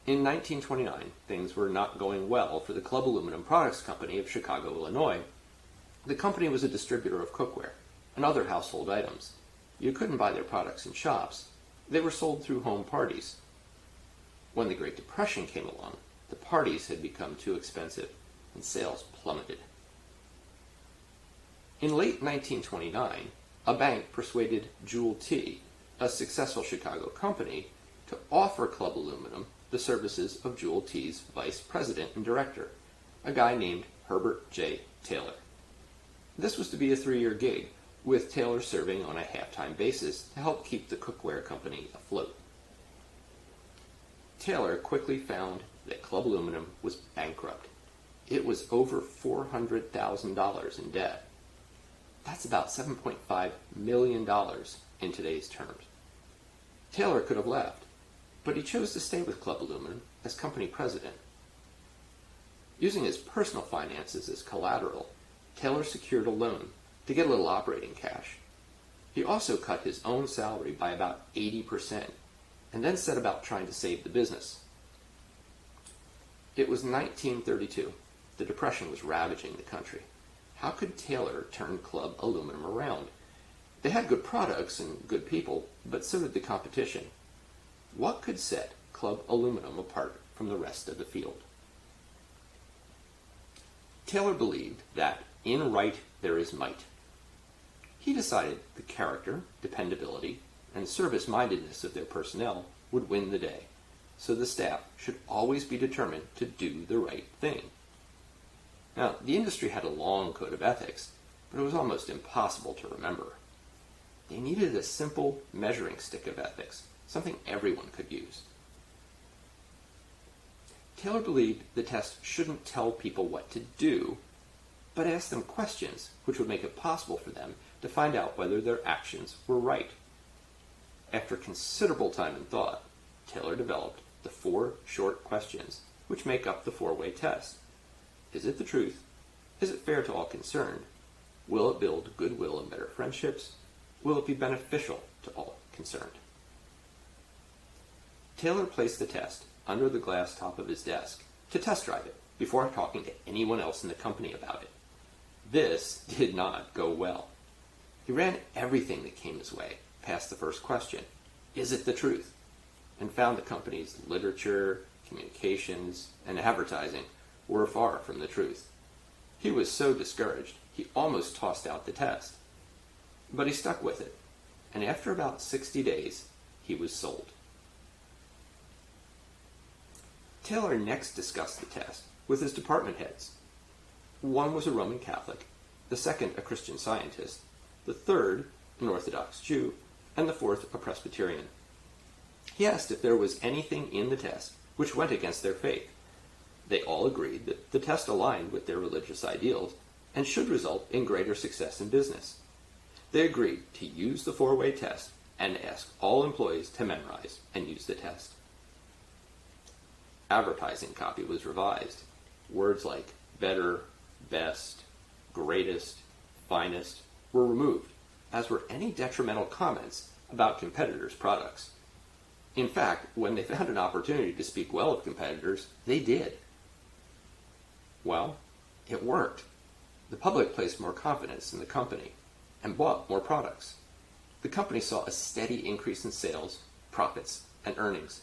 In 1929, things were not going well for the Club Aluminum Products Company of Chicago, Illinois. The company was a distributor of cookware and other household items. You couldn't buy their products in shops. They were sold through home parties. When the Great Depression came along, the parties had become too expensive and sales plummeted. In late 1929, a bank persuaded Jewel T, a successful Chicago company, to offer Club Aluminum the services of Jewel T's vice president and director, a guy named Herbert J. Taylor. This was to be a 3-year gig, with Taylor serving on a half-time basis to help keep the cookware company afloat. Taylor quickly found that Club Aluminum was bankrupt. It was over $400,000 in debt. That's about $7.5 million in today's terms. Taylor could have left, but he chose to stay with Club Aluminum as company president. Using his personal finances as collateral, Taylor secured a loan to get a little operating cash. He also cut his own salary by about 80% and then set about trying to save the business. It was 1932. The Depression was ravaging the country. How could Taylor turn Club Aluminum around? They had good products and good people, but so did the competition. What could set Club Aluminum apart from the rest of the field? Taylor believed that in right there is might. He decided the character, dependability, and service-mindedness of their personnel would win the day, so the staff should always be determined to do the right thing. Now, the industry had a long code of ethics, but it was almost impossible to remember. They needed a simple measuring stick of ethics, something everyone could use. Taylor believed the test shouldn't tell people what to do, but ask them questions which would make it possible for them to find out whether their actions were right. After considerable time and thought, Taylor developed the 4 short questions which make up the 4-way test. Is it the truth? Is it fair to all concerned? Will it build goodwill and better friendships? Will it be beneficial to all concerned? Taylor placed the test under the glass top of his desk to test drive it before talking to anyone else in the company about it. This did not go well. He ran everything that came his way past the first question, is it the truth? And found the company's literature, communications, and advertising were far from the truth. He was so discouraged, he almost tossed out the test. But he stuck with it, and after about 60 days, he was sold. Taylor next discussed the test with his department heads. One was a Roman Catholic, the second a Christian Scientist, the third an Orthodox Jew, and the fourth a Presbyterian. He asked if there was anything in the test which went against their faith. They all agreed that the test aligned with their religious ideals and should result in greater success in business. They agreed to use the 4-way test and ask all employees to memorize and use the test. Advertising copy was revised. Words like better, best, greatest, finest were removed, as were any detrimental comments about competitors' products. In fact, when they found an opportunity to speak well of competitors, they did. Well, it worked. The public placed more confidence in the company and bought more products. The company saw a steady increase in sales, profits, and earnings.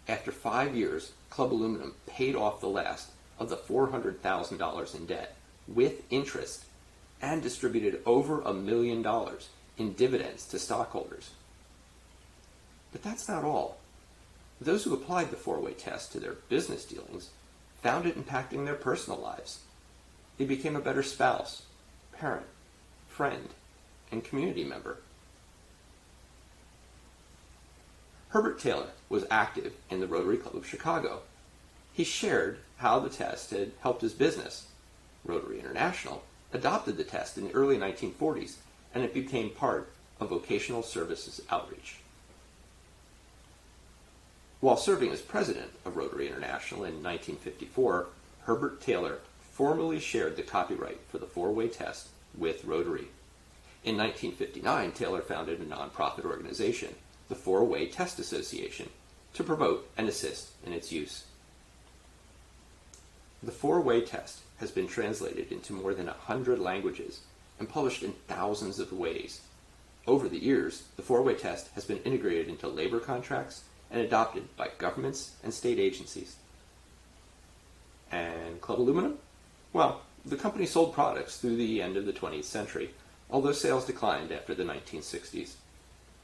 After 5 years, Club Aluminum paid off the last of the $400,000 in debt with interest and distributed over $1 million in dividends to stockholders. But that's not all. Those who applied the 4-way test to their business dealings found it impacting their personal lives. They became a better spouse, parent, friend, and community member. Herbert Taylor was active in the Rotary Club of Chicago. He shared how the test had helped his business. Rotary International adopted the test in the early 1940s, and it became part of vocational services outreach. While serving as president of Rotary International in 1954, Herbert Taylor formally shared the copyright for the 4-way test with Rotary. In 1959, Taylor founded a nonprofit organization, the 4-Way Test Association, to promote and assist in its use. The four-way test has been translated into more than 100 languages and published in thousands of ways. Over the years, the four-way test has been integrated into labor contracts and adopted by governments and state agencies. And Club Aluminum? Well, the company sold products through the end of the 20th century, although sales declined after the 1960s.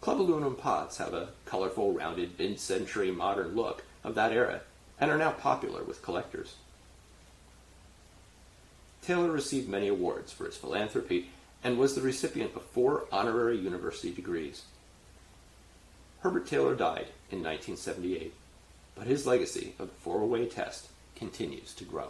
Club Aluminum pots have a colorful, rounded, mid-century modern look of that era and are now popular with collectors. Taylor received many awards for his philanthropy and was the recipient of 4 honorary university degrees. Herbert Taylor died in 1978, but his legacy of the four-way test continues to grow.